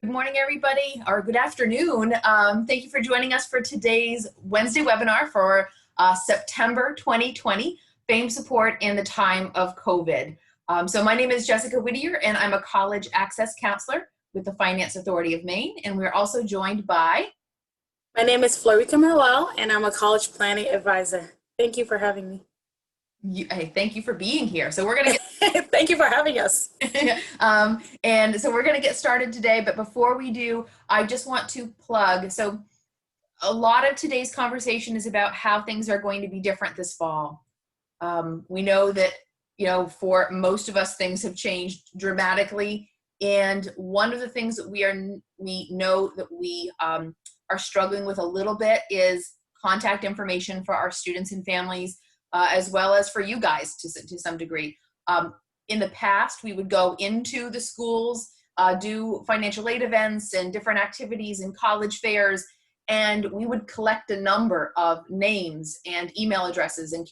Good morning, everybody, or good afternoon. Thank you for joining us for today's Wednesday webinar for September 2020, Fame Support in the Time of COVID. So my name is Jessica Whittier, and I'm a college access counselor with the Finance Authority of Maine, and we're also joined by... My name is Florica Merwell, and I'm a college planning advisor. Thank you for having me. Hey, thank you for being here. So we're going to get... Thank you for having us. And so we're going to get started today, but before we do, I just want to plug. So a lot of today's conversation is about how things are going to be different this fall. We know that, for most of us, things have changed dramatically. And one of the things that we know that we are struggling with a little bit is contact information for our students and families, as well as for you guys to some degree. In the past, we would go into the schools, do financial aid events and different activities and college fairs, and we would collect a number of names and email addresses and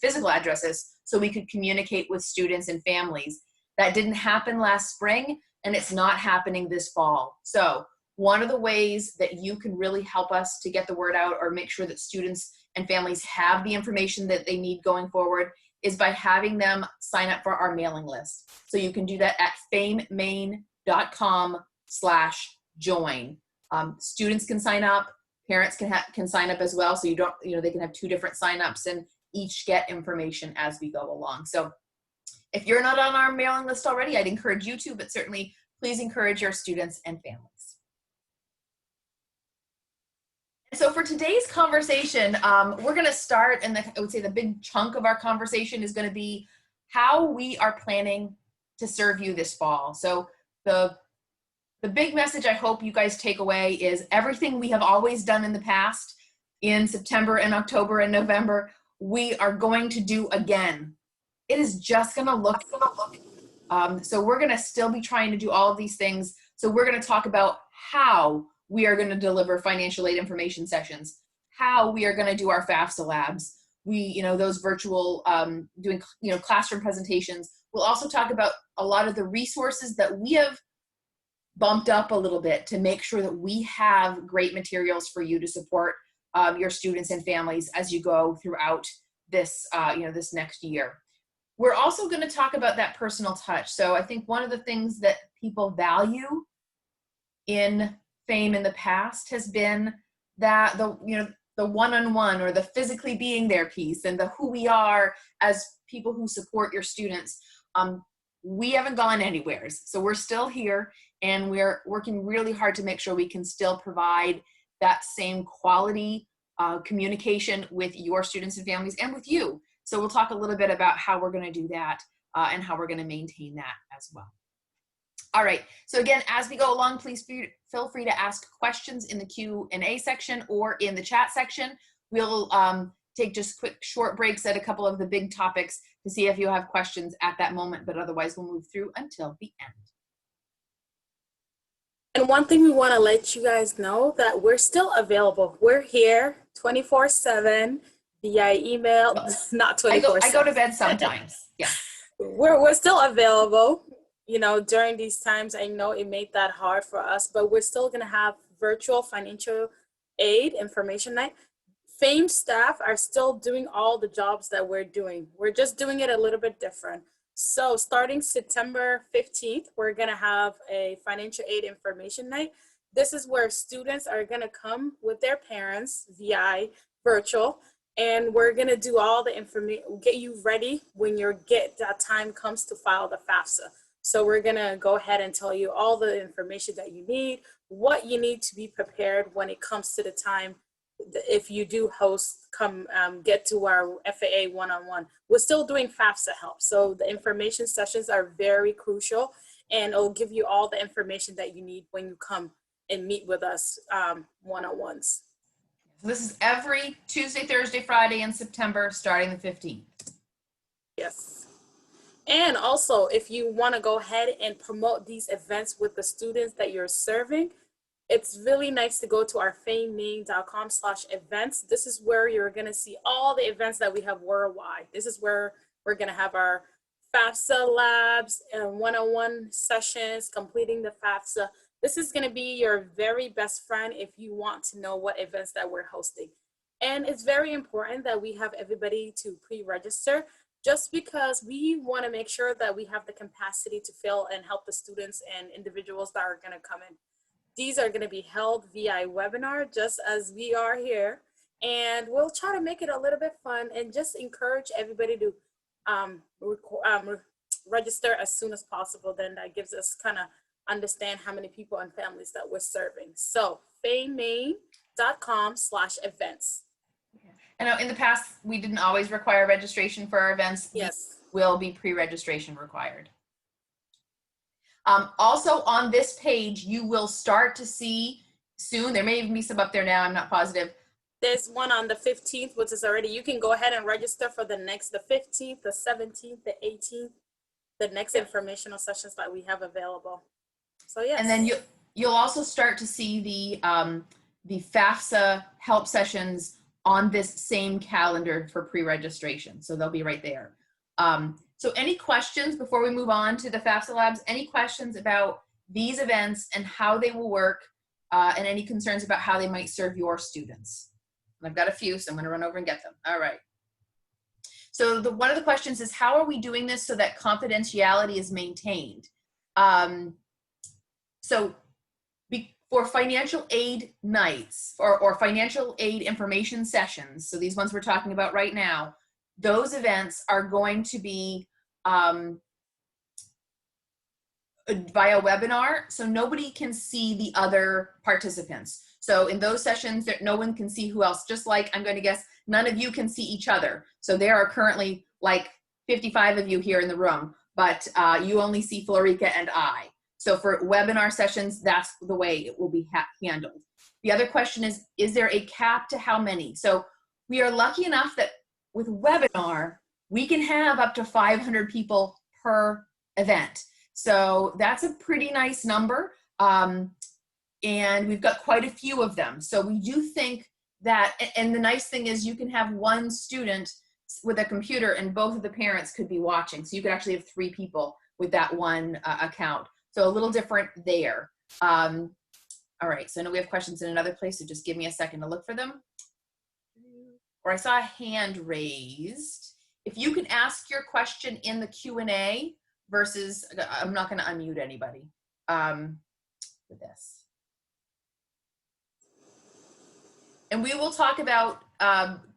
physical addresses so we could communicate with students and families. That didn't happen last spring, and it's not happening this fall. So one of the ways that you can really help us to get the word out or make sure that students and families have the information that they need going forward is by having them sign up for our mailing list. So you can do that at famemaine.com/join. Students can sign up, parents can sign up as well. So you don't, they can have two different signups and each get information as we go along. So if you're not on our mailing list already, I'd encourage you to, but certainly please encourage your students and families. So for today's conversation, we're going to start, and I would say the big chunk of our conversation is going to be how we are planning to serve you this fall. So the big message I hope you guys take away is everything we have always done in the past in September and October and November, we are going to do again. It is just going to look. So we're going to still be trying to do all of these things. So we're going to talk about how we are going to deliver financial aid information sessions, how we are going to do our FAFSA labs, those virtual, doing, classroom presentations. We'll also talk about a lot of the resources that we have bumped up a little bit to make sure that we have great materials for you to support your students and families as you go throughout this, this next year. We're also going to talk about that personal touch. So I think one of the things that people value in Fame in the past has been that the one-on-one or the physically being there piece and the who we are as people who support your students. We haven't gone anywhere. So we're still here and we're working really hard to make sure we can still provide that same quality communication with your students and families and with you. So we'll talk a little bit about how we're going to do that and how we're going to maintain that as well. All right, so again, as we go along, please feel free to ask questions in the Q&A section or in the chat section. We'll take just quick short breaks at a couple of the big topics to see if you have questions at that moment, but otherwise we'll move through until the end. And one thing we want to let you guys know that we're still available. We're here 24/7 via email, not 24/7. I go to bed sometimes, yeah. We're still available. During these times, I know it made that hard for us, but we're still going to have virtual financial aid information night. Fame staff are still doing all the jobs that we're doing. We're just doing it a little bit different. So starting September 15th, we're going to have a financial aid information night. This is where students are going to come with their parents via virtual, and we're going to do all the information, get you ready when that time comes to file the FAFSA. So we're going to go ahead and tell you all the information that you need, what you need to be prepared when it comes to the time. If you do get to our FAA one-on-one. We're still doing FAFSA help. So the information sessions are very crucial, and it'll give you all the information that you need when you come and meet with us one-on-ones. So this is every Tuesday, Thursday, Friday in September, starting the 15th. Yes. And also, if you want to go ahead and promote these events with the students that you're serving, it's really nice to go to our famemaine.com/events. This is where you're going to see all the events that we have worldwide. This is where we're going to have our FAFSA labs and one-on-one sessions, completing the FAFSA. This is going to be your very best friend if you want to know what events that we're hosting. And it's very important that we have everybody to pre-register, just because we want to make sure that we have the capacity to fill and help the students and individuals that are going to come in. These are going to be held via webinar, just as we are here. And we'll try to make it a little bit fun and just encourage everybody to register as soon as possible. Then that gives us kind of understand how many people and families that we're serving. So famemain.com/events. I know in the past, we didn't always require registration for our events. Yes. Will be pre-registration required. Also on this page, you will start to see soon, there may even be some up there now, I'm not positive. There's one on the 15th, which is already, you can go ahead and register for the 15th, the 17th, the 18th, the next informational sessions that we have available. So yes. And then you'll also start to see the FAFSA help sessions on this same calendar for pre-registration. So they'll be right there. So any questions before we move on to the FAFSA labs? Any questions about these events and how they will work, and any concerns about how they might serve your students? And I've got a few, so I'm going to run over and get them. All right. So one of the questions is, how are we doing this so that confidentiality is maintained? So for financial aid nights or financial aid information sessions, so these ones we're talking about right now, those events are going to be via webinar, so nobody can see the other participants. So in those sessions, no one can see who else, just like I'm going to guess none of you can see each other. So there are currently like 55 of you here in the room, but you only see Florica and I. So for webinar sessions, that's the way it will be handled. The other question is there a cap to how many? So we are lucky enough that with webinar, we can have up to 500 people per event. So that's a pretty nice number. And we've got quite a few of them. So we do think that, and the nice thing is you can have one student with a computer and both of the parents could be watching. So you could actually have 3 people with that one account. So a little different there. All right, so I know we have questions in another place, so just give me a second to look for them. Or I saw a hand raised. If you can ask your question in the Q&A versus, I'm not gonna unmute anybody with this. And we will talk about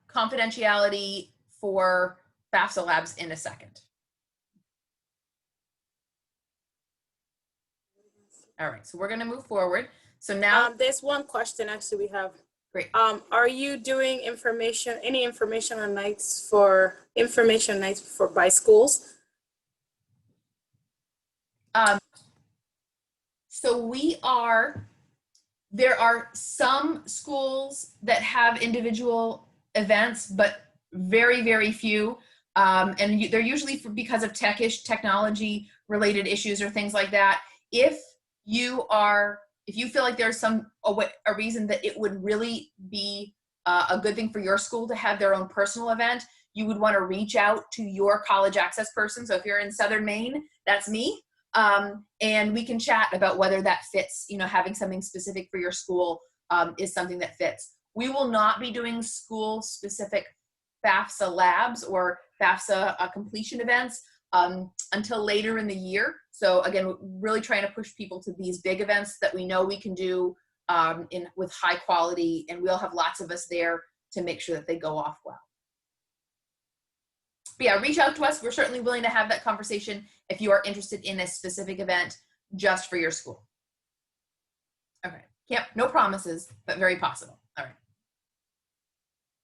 confidentiality for FAFSA labs in a second. All right, so we're gonna move forward. So now there's one question actually we have. Great. Are you doing any information nights for by schools? So there are some schools that have individual events, but very, very few. And they're usually because of technology related issues or things like that. If you feel like there's a reason that it would really be a good thing for your school to have their own personal event, you would want to reach out to your college access person. So if you're in Southern Maine, that's me. And we can chat about whether that fits, having something specific for your school is something that fits. We will not be doing school specific FAFSA labs or FAFSA completion events until later in the year. So again, we're really trying to push people to these big events that we know we can do with high quality, and we'll have lots of us there to make sure that they go off well. But yeah, reach out to us. We're certainly willing to have that conversation if you are interested in a specific event just for your school. Okay, no promises, but very possible. All right.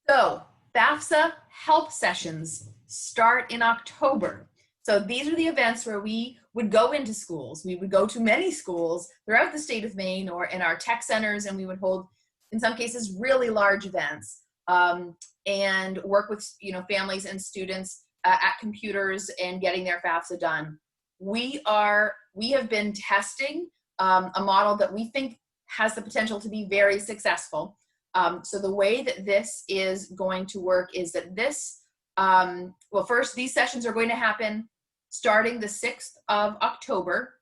So FAFSA help sessions start in October. So these are the events where we would go into schools. We would go to many schools throughout the state of Maine or in our tech centers, and we would hold, in some cases, really large events and work with families and students at computers and getting their FAFSA done. We have been testing a model that we think has the potential to be very successful. So the way that this is going to work is that first, these sessions are going to happen starting the 6th of October,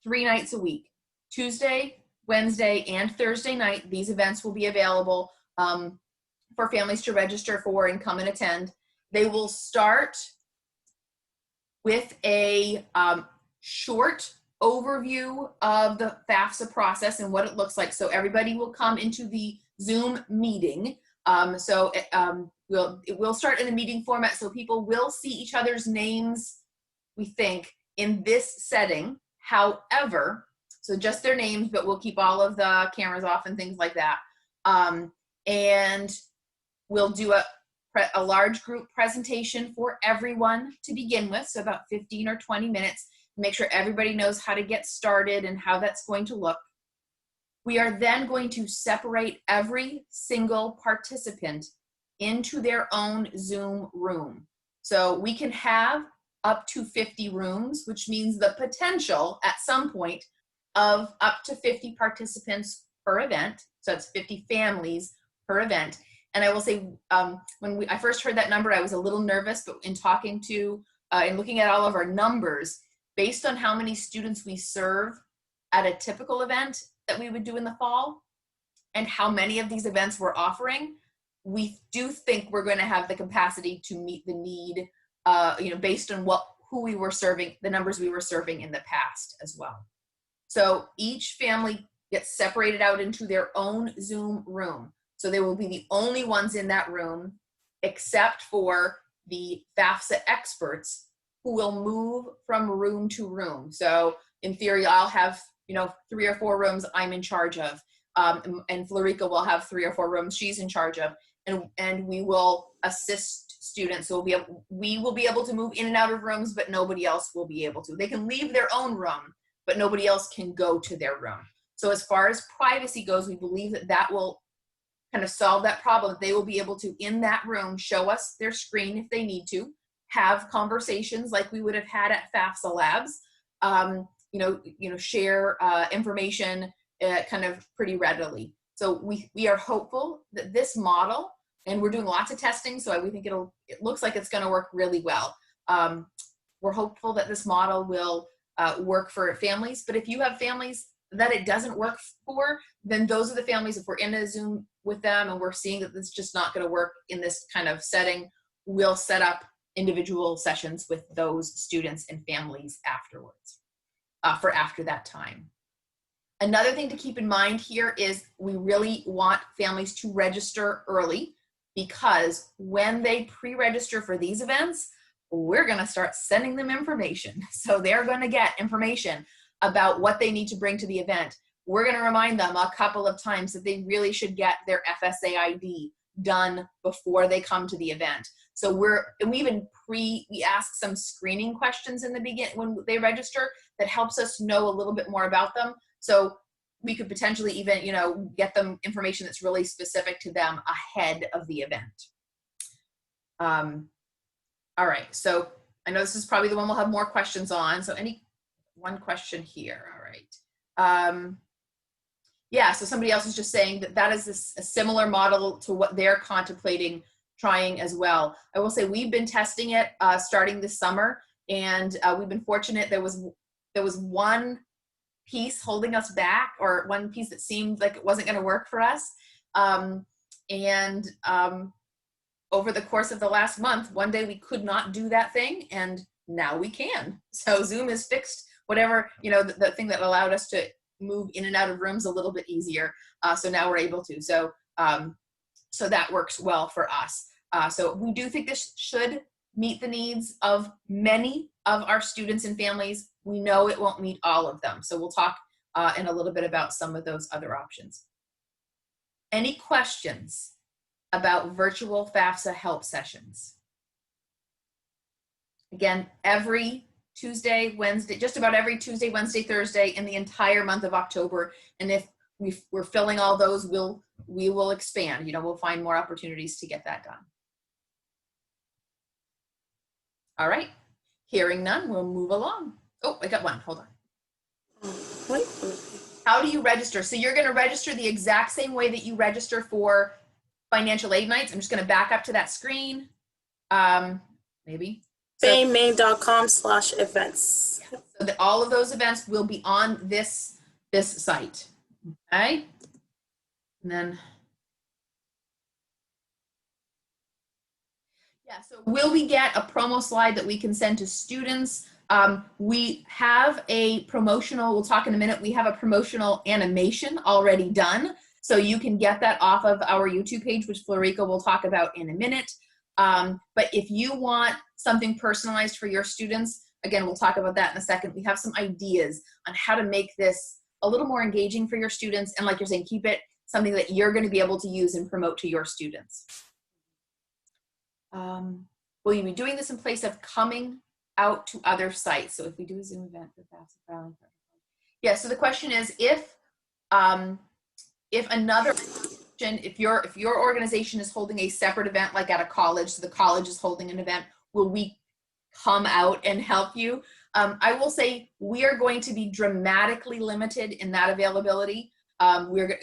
3 nights a week, Tuesday, Wednesday, and Thursday night. These events will be available for families to register for and come and attend. They will start with a short overview of the FAFSA process and what it looks like. So everybody will come into the Zoom meeting. It will start in a meeting format, so people will see each other's names, we think, in this setting. However, so just their names, but we'll keep all of the cameras off and things like that. And we'll do a large group presentation for everyone to begin with, so about 15 or 20 minutes, make sure everybody knows how to get started and how that's going to look. We are then going to separate every single participant into their own Zoom room. So we can have up to 50 rooms, which means the potential at some point of up to 50 participants per event. So it's 50 families per event. And I will say, when I first heard that number, I was a little nervous, but in talking to and looking at all of our numbers, based on how many students we serve at a typical event that we would do in the fall and how many of these events we're offering, we do think we're going to have the capacity to meet the need, based on who we were serving, the numbers we were serving in the past as well. So each family gets separated out into their own Zoom room. So they will be the only ones in that room, except for the FAFSA experts who will move from room to room. So in theory, I'll have 3 or 4 rooms I'm in charge of, and Florica will have 3 or 4 rooms she's in charge of, and we will assist students. So we will be able to move in and out of rooms, but nobody else will be able to. They can leave their own room, but nobody else can go to their room. So as far as privacy goes, we believe that will kind of solve that problem. They will be able to, in that room, show us their screen if they need to, have conversations like we would have had at FAFSA labs, share information kind of pretty readily. So we are hopeful that this model, and we're doing lots of testing, so we think it looks like it's going to work really well. We're hopeful that this model will work for families, but if you have families that it doesn't work for, then those are the families, if we're in a Zoom with them and we're seeing that it's just not going to work in this kind of setting, we'll set up individual sessions with those students and families afterwards, for after that time. Another thing to keep in mind here is we really want families to register early, because when they pre-register for these events, we're going to start sending them information. So they're going to get information about what they need to bring to the event. We're going to remind them a couple of times that they really should get their FSA ID done before they come to the event. So we ask some screening questions in the beginning when they register that helps us know a little bit more about them. So we could potentially even, get them information that's really specific to them ahead of the event. All right, so I know this is probably the one we'll have more questions on. So one question here, all right. Yeah, so somebody else is just saying that is a similar model to what they're contemplating trying as well. I will say we've been testing it starting this summer, and we've been fortunate. There was one piece holding us back, or one piece that seemed like it wasn't going to work for us. Over the course of the last month, one day we could not do that thing, and now we can. So Zoom has fixed whatever, the thing that allowed us to move in and out of rooms a little bit easier. So now we're able to. So that works well for us. So we do think this should meet the needs of many of our students and families. We know it won't meet all of them. So we'll talk in a little bit about some of those other options. Any questions about virtual FAFSA help sessions? Again, every Tuesday, Wednesday, just about every Tuesday, Wednesday, Thursday in the entire month of October. And if we're filling all those, we will expand. We'll find more opportunities to get that done. All right, hearing none, we'll move along. Oh, I got one, hold on. Wait. How do you register? So you're gonna register the exact same way that you register for financial aid nights. I'm just gonna back up to that screen, maybe. FameMaine.com/events. So that all of those events will be on this site. Okay. And then, yeah, so will we get a promo slide that we can send to students? We have a promotional, we'll talk in a minute, we have a promotional animation already done. So you can get that off of our YouTube page, which Florica will talk about in a minute. But if you want something personalized for your students, again, we'll talk about that in a second. We have some ideas on how to make this a little more engaging for your students. And like you're saying, keep it something that you're going to be able to use and promote to your students. Will you be doing this in place of coming out to other sites? So if we do a Zoom event for FAFSA filing, yeah. So the question is, if another, if your organization is holding a separate event, like at a college, so the college is holding an event, will we come out and help you? I will say we are going to be dramatically limited in that availability.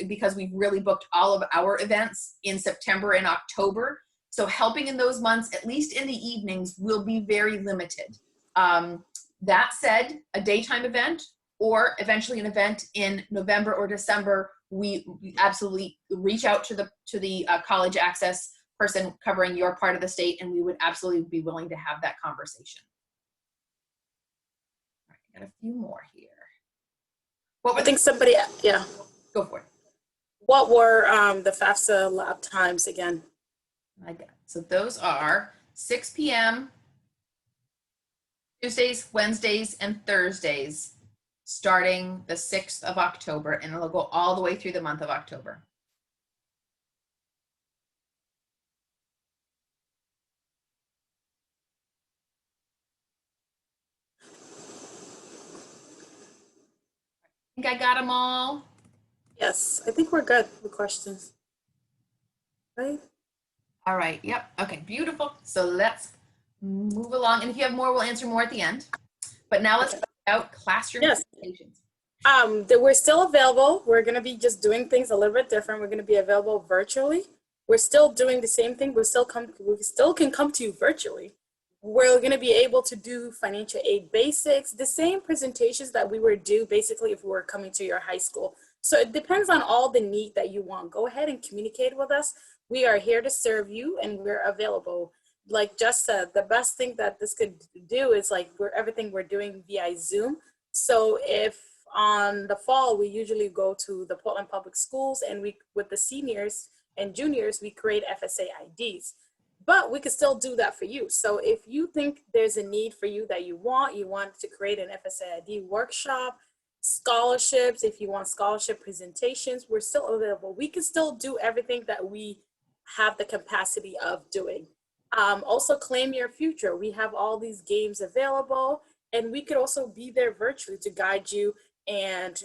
Because we've really booked all of our events in September and October. So helping in those months, at least in the evenings, will be very limited. That said, a daytime event or eventually an event in November or December, we absolutely reach out to the college access person covering your part of the state, and we would absolutely be willing to have that conversation. All right, got a few more here. I think somebody, yeah. Go for it. What were the FAFSA lab times again? I got it. So those are 6 p.m. Tuesdays, Wednesdays, and Thursdays, starting the 6th of October, and it'll go all the way through the month of October. I think I got them all. Yes, I think we're good with questions. Right? All right, yep, okay, beautiful. So let's move along, and if you have more, we'll answer more at the end. But now let's talk about classroom presentations. We're still available. We're going to be just doing things a little bit different. We're going to be available virtually. We're still doing the same thing. We still can come to you virtually. We're going to be able to do financial aid basics, the same presentations that we would do basically if we were coming to your high school. So it depends on all the need that you want. Go ahead and communicate with us. We are here to serve you, and we're available. Like Jess said, the best thing that this could do is like everything we're doing via Zoom. So if on the fall, we usually go to the Portland Public Schools, and with the seniors and juniors, we create FSA IDs. But we could still do that for you. So if you think there's a need for you that you want to create an FSA ID workshop, scholarships, if you want scholarship presentations, we're still available. We can still do everything that we have the capacity of doing. Also, claim your future. We have all these games available, and we could also be there virtually to guide you and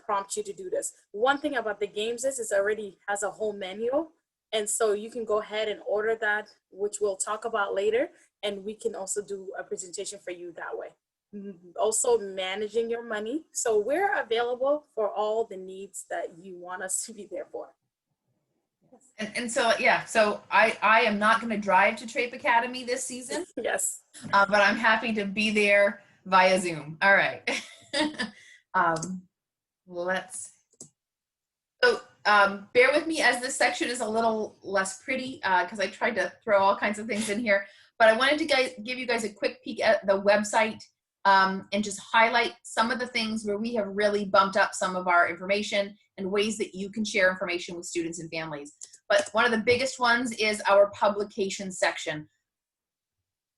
prompt you to do this. One thing about the games is it already has a whole menu, and so you can go ahead and order that, which we'll talk about later, and we can also do a presentation for you that way. Also managing your money. So we're available for all the needs that you want us to be there for. And so, yeah, so I am not going to drive to Trape Academy this season. Yes. But I'm happy to be there via Zoom. All right. Bear with me as this section is a little less pretty because I tried to throw all kinds of things in here. But I wanted to give you guys a quick peek at the website and just highlight some of the things where we have really bumped up some of our information and ways that you can share information with students and families. But one of the biggest ones is our publication section.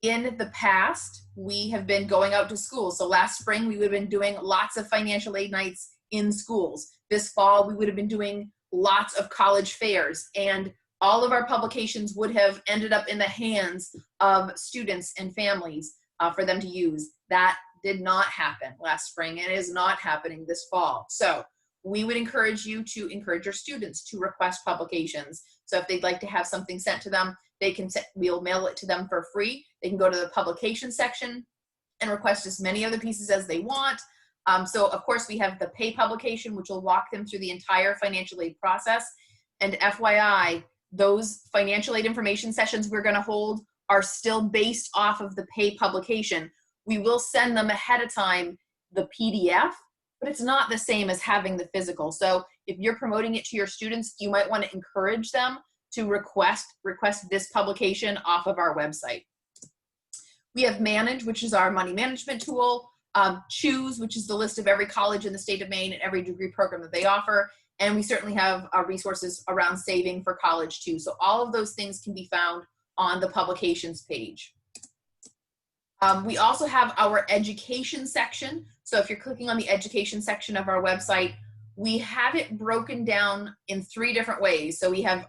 In the past, we have been going out to schools. So last spring, we would have been doing lots of financial aid nights in schools. This fall, we would have been doing lots of college fairs, and all of our publications would have ended up in the hands of students and families for them to use. That did not happen last spring, and is not happening this fall. So we would encourage you to encourage your students to request publications. So if they'd like to have something sent to them, we'll mail it to them for free. They can go to the publication section and request as many other pieces as they want. So of course we have the pay publication, which will walk them through the entire financial aid process. And FYI, those financial aid information sessions we're gonna hold are still based off of the pay publication. We will send them ahead of time the PDF but it's not the same as having the physical. So if you're promoting it to your students, you might want to encourage them to request this publication off of our website. We have Manage, which is our money management tool. Choose, which is the list of every college in the state of Maine and every degree program that they offer. And we certainly have resources around saving for college too. So all of those things can be found on the publications page. We also have our education section. So if you're clicking on the education section of our website, we have it broken down in 3 different ways. So we have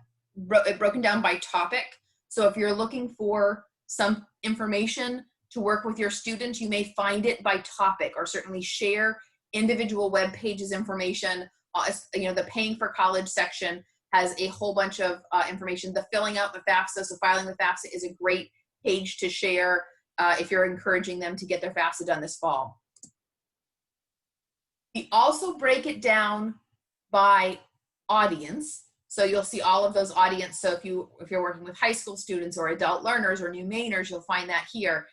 it broken down by topic. So if you're looking for some information to work with your students, you may find it by topic, or certainly share individual web pages information. The paying for college section has a whole bunch of information. The filling out the FAFSA, so filing the FAFSA is a great page to share if you're encouraging them to get their FAFSA done this fall. We also break it down by audience. So you'll see all of those audience. So if you're working with high school students or adult learners or new Mainers, you'll find that here.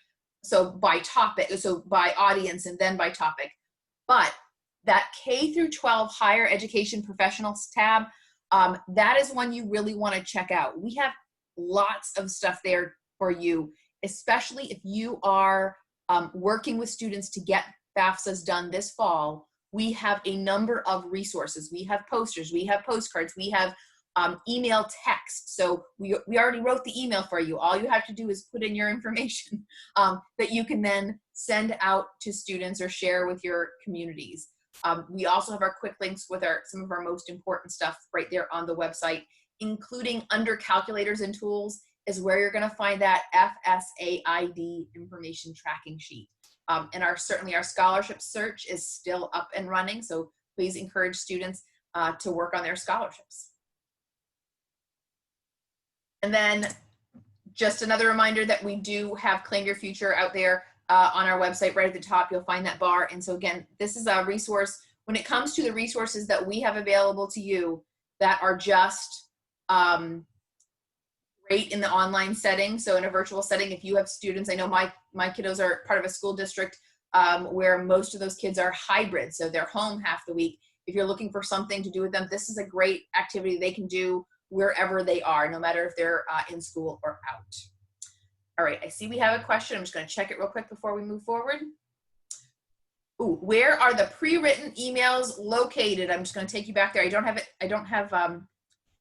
So by topic, so by audience and then by topic. But that K through 12 higher education professionals tab, that is one you really want to check out. We have lots of stuff there for you, especially if you are working with students to get FAFSAs done this fall. We have a number of resources. We have posters, we have postcards, we have email text. So we already wrote the email for you. All you have to do is put in your information that you can then send out to students or share with your communities. We also have our quick links with some of our most important stuff right there on the website, including under calculators and tools is where you're going to find that FSAID information tracking sheet. And certainly our scholarship search is still up and running. So please encourage students to work on their scholarships. And then just another reminder that we do have Claim Your Future out there on our website. Right at the top, you'll find that bar. And so again, this is a resource. When it comes to the resources that we have available to you that are just great in the online setting. So in a virtual setting, if you have students, I know my kiddos are part of a school district where most of those kids are hybrid. So they're home half the week. If you're looking for something to do with them, this is a great activity they can do wherever they are, no matter if they're in school or out. All right, I see we have a question. I'm just going to check it real quick before we move forward. Ooh, where are the pre-written emails located? I'm just going to take you back there. I don't have it. I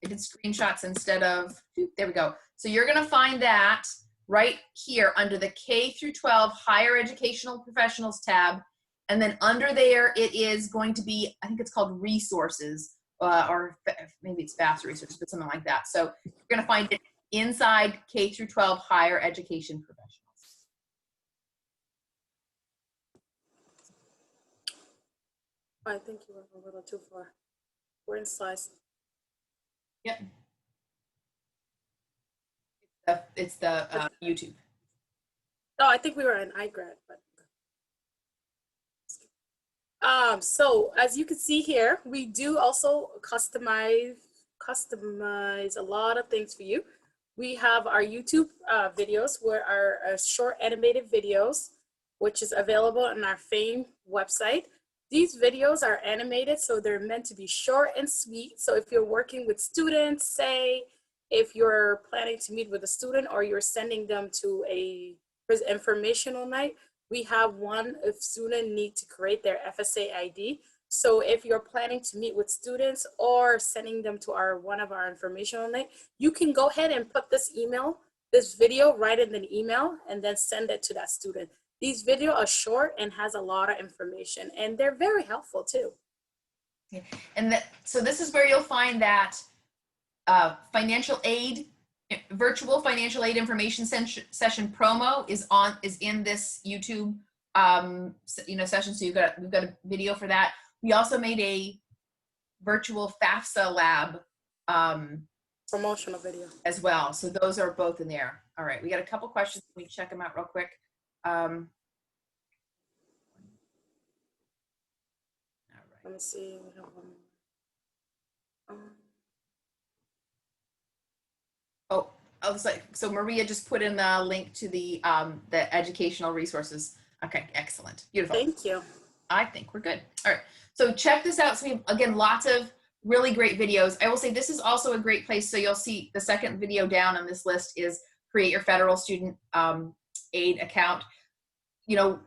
did screenshots instead of, there we go. So you're going to find that right here under the K through 12 higher educational professionals tab. And then under there, it is going to be, I think it's called resources. Or maybe it's FAFSA resources, but something like that. So you're going to find it inside K through 12 higher education professionals. I think you went a little too far. We're in slides. Yep. It's the YouTube. No, I think we were in IGrad, but. So as you can see here, we do also customize a lot of things for you. We have our YouTube videos, where our short animated videos, which is available on our FAME website. These videos are animated, so they're meant to be short and sweet. So if you're working with students, say, if you're planning to meet with a student or you're sending them to a informational night, we have one if students need to create their FSA ID. So if you're planning to meet with students or sending them to one of our informational night, you can go ahead and put this video right in the email and then send it to that student. These videos are short and has a lot of information, and they're very helpful too. And so this is where you'll find that financial aid, virtual financial aid information session promo is in this YouTube session. So we've got a video for that. We also made a virtual FAFSA lab promotional video as well. So those are both in there. All right, we got a couple questions. Let me check them out real quick. All right. Let me see. We have one. Oh, I was like, so Maria just put in the link to the educational resources. Okay, excellent, beautiful. Thank you. I think we're good. All right. So check this out. So we have, again, lots of really great videos. I will say this is also a great place. So you'll see the second video down on this list is create your federal student aid account. You know,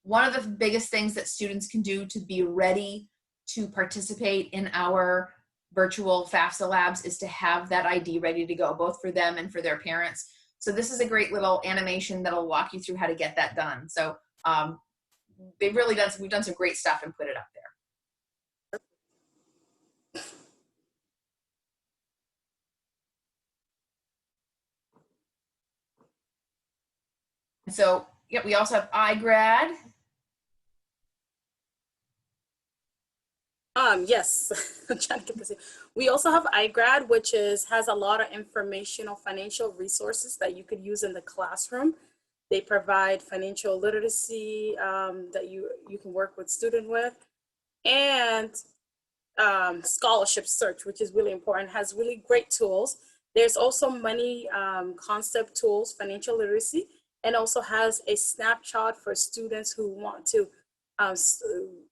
one of the biggest things that students can do to be ready to participate in our virtual FAFSA labs is to have that ID ready to go, both for them and for their parents. So this is a great little animation that'll walk you through how to get that done. So we've done some great stuff and put it up there. So yeah, we also have IGrad. Yes, I'm trying to get this in. We also have iGrad, which has a lot of informational financial resources that you could use in the classroom. They provide financial literacy that you can work with student with, and scholarship search, which is really important, has really great tools. There's also money concept tools, financial literacy, and also has a snapshot for students who want to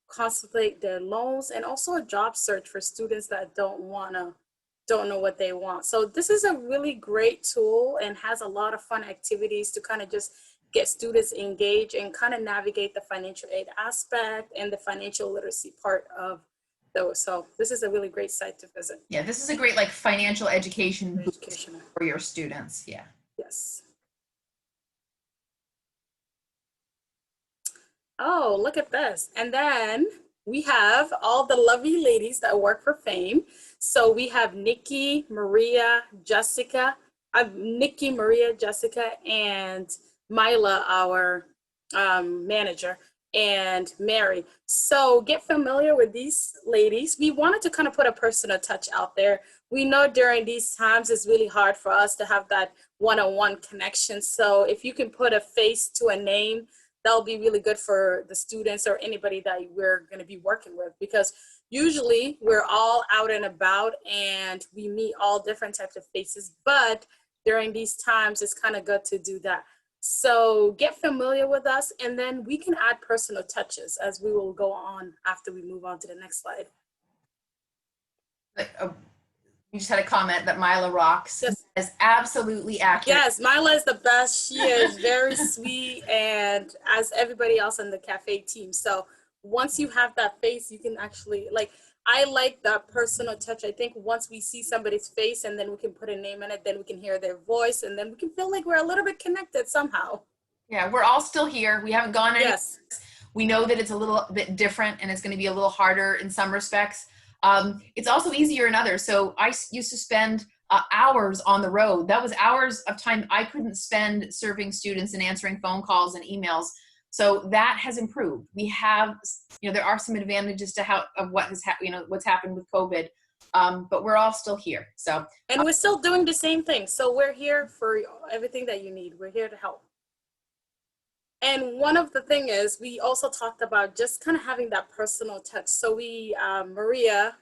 contemplate their loans, and also a job search for students that don't know what they want. So this is a really great tool and has a lot of fun activities to kind of just get students engaged and kind of navigate the financial aid aspect and the financial literacy part of those. So this is a really great site to visit. Yeah, this is a great like financial education for your students. Yeah. Yes. Oh, look at this. And then we have all the lovely ladies that work for FAME. So we have Nikki, Maria, Jessica, and Mila, our manager, and Mary. So get familiar with these ladies. We wanted to kind of put a personal touch out there. We know during these times it's really hard for us to have that one-on-one connection. So if you can put a face to a name, that'll be really good for the students or anybody that we're going to be working with, because usually we're all out and about and we meet all different types of faces, but during these times it's kind of good to do that. So get familiar with us, and then we can add personal touches as we will go on after we move on to the next slide. We just had a comment that Mila rocks. Yes. Is absolutely accurate. Yes, Mila is the best. She is very sweet, and as everybody else on the cafe team. So once you have that face, you can actually, like, I like that personal touch. I think once we see somebody's face and then we can put a name in it, then we can hear their voice, and then we can feel like we're a little bit connected somehow. Yeah, we're all still here. We haven't gone anywhere. Yes. We know that it's a little bit different and it's going to be a little harder in some respects. It's also easier in others. So I used to spend hours on the road. That was hours of time I couldn't spend serving students and answering phone calls and emails. So that has improved. We have, there are some advantages to what's happened with COVID, but we're all still here. So and we're still doing the same thing. So we're here for everything that you need. We're here to help. And one of the thing is, we also talked about just kind of having that personal touch. So we, Maria,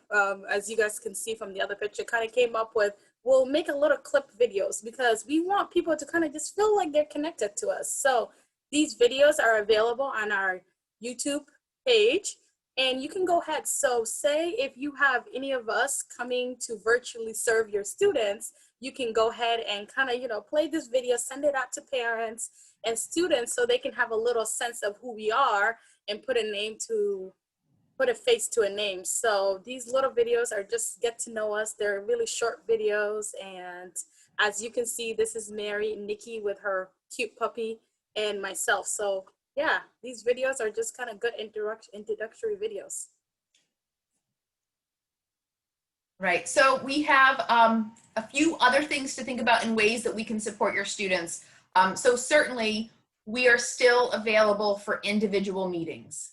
as you guys can see from the other picture, kind of came up with, we'll make a little clip videos because we want people to kind of just feel like they're connected to us. So these videos are available on our YouTube page, and you can go ahead. So say if you have any of us coming to virtually serve your students, you can go ahead and kind of, play this video, send it out to parents and students so they can have a little sense of who we are and put a face to a name. So these little videos are just get to know us. They're really short videos. And as you can see, this is Mary, Nikki with her cute puppy, and myself. So yeah, these videos are just kind of good introductory videos. Right. So we have a few other things to think about in ways that we can support your students. So certainly we are still available for individual meetings,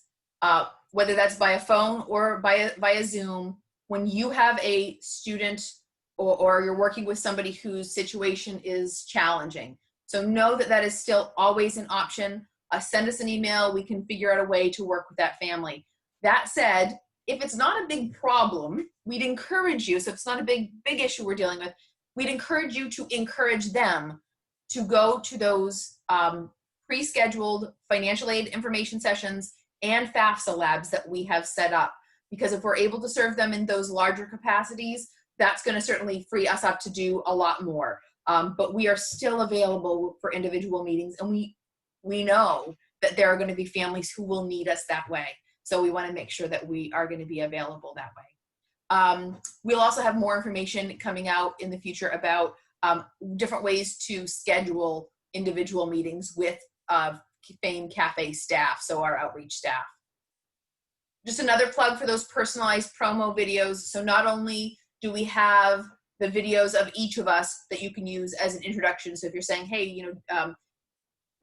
whether that's by a phone or via Zoom. When you have a student or you're working with somebody whose situation is challenging. So know that is still always an option. Send us an email. We can figure out a way to work with that family. That said, if it's not a big problem, we'd encourage you, so if it's not a big issue we're dealing with, we'd encourage you to encourage them to go to those pre-scheduled financial aid information sessions and FAFSA labs that we have set up. Because if we're able to serve them in those larger capacities, that's going to certainly free us up to do a lot more. But we are still available for individual meetings, and we know that there are going to be families who will need us that way. So we want to make sure that we are going to be available that way. We'll also have more information coming out in the future about different ways to schedule individual meetings with FAME Cafe staff, so our outreach staff. Just another plug for those personalized promo videos. So not only do we have the videos of each of us that you can use as an introduction. So if you're saying, hey, you know,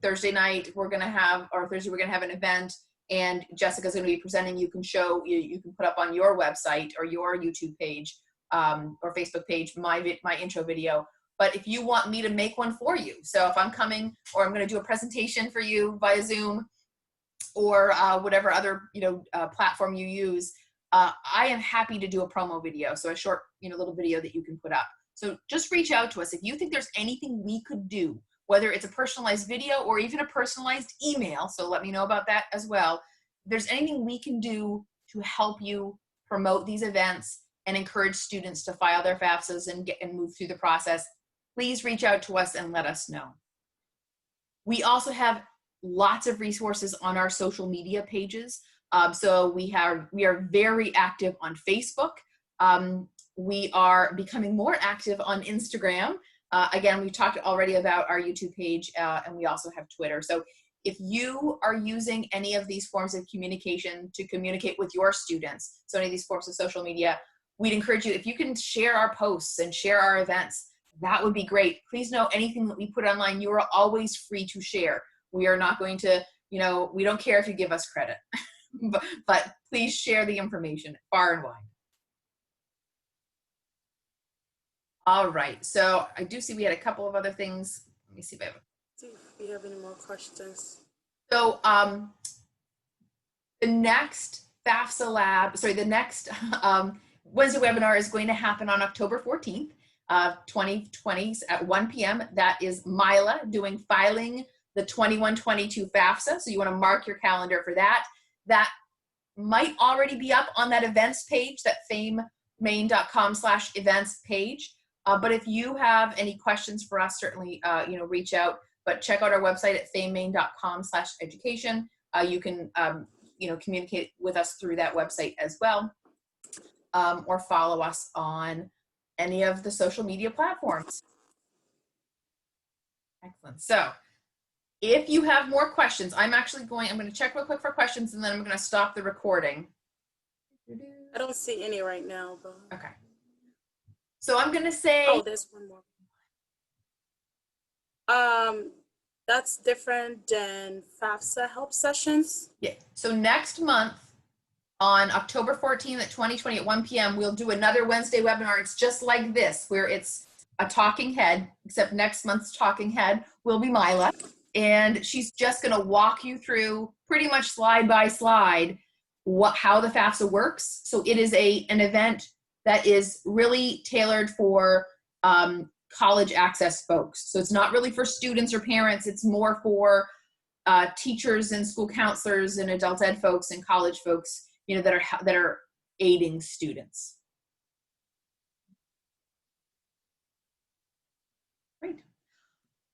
Thursday night we're going to have, or Thursday we're going to have an event and Jessica's going to be presenting, you can show, you can put up on your website or your YouTube page or Facebook page my intro video. But if you want me to make one for you, so if I'm coming or I'm going to do a presentation for you via Zoom or whatever other platform you use, I am happy to do a promo video. So a short little video that you can put up. So just reach out to us if you think there's anything we could do, whether it's a personalized video or even a personalized email. So let me know about that as well. If there's anything we can do to help you promote these events and encourage students to file their FAFSAs and move through the process, please reach out to us and let us know. We also have lots of resources on our social media pages. So we are very active on Facebook. We are becoming more active on Instagram. Again, we talked already about our YouTube page, and we also have Twitter. So if you are using any of these forms of communication to communicate with your students, so any of these forms of social media, we'd encourage you, if you can share our posts and share our events, that would be great. Please know anything that we put online, you are always free to share. We are not going to, we don't care if you give us credit, but please share the information far and wide. All right, so I do see we had a couple of other things. Let me see if I have. See if we have any more questions. So the next FAFSA lab, the next Wednesday webinar is going to happen on October 14th, 2020 at 1 p.m. That is Mila doing filing the 21-22 FAFSA. So you want to mark your calendar for that. That might already be up on that events page, that famemaine.com/events page. But if you have any questions for us, certainly, reach out, but check out our website at famemaine.com/education. You can, communicate with us through that website as well, or follow us on any of the social media platforms. Excellent. So if you have more questions, I'm going to check real quick for questions and then I'm going to stop the recording. I don't see any right now, but. Okay. So I'm going to say. Oh, there's one more. That's different than FAFSA help sessions. Yeah. So next month on October 14th at 2020 at 1 p.m., we'll do another Wednesday webinar. It's just like this, where it's a talking head, except next month's talking head will be Mila. And she's just going to walk you through pretty much slide by slide how the FAFSA works. So it is an event that is really tailored for college access folks. So it's not really for students or parents. It's more for teachers and school counselors and adult ed folks and college folks, that are aiding students. Great.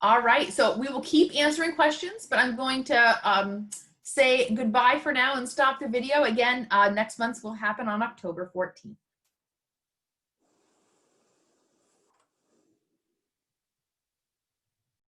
All right, so we will keep answering questions, but I'm going to say goodbye for now and stop the video. Again, next month will happen on October 14th.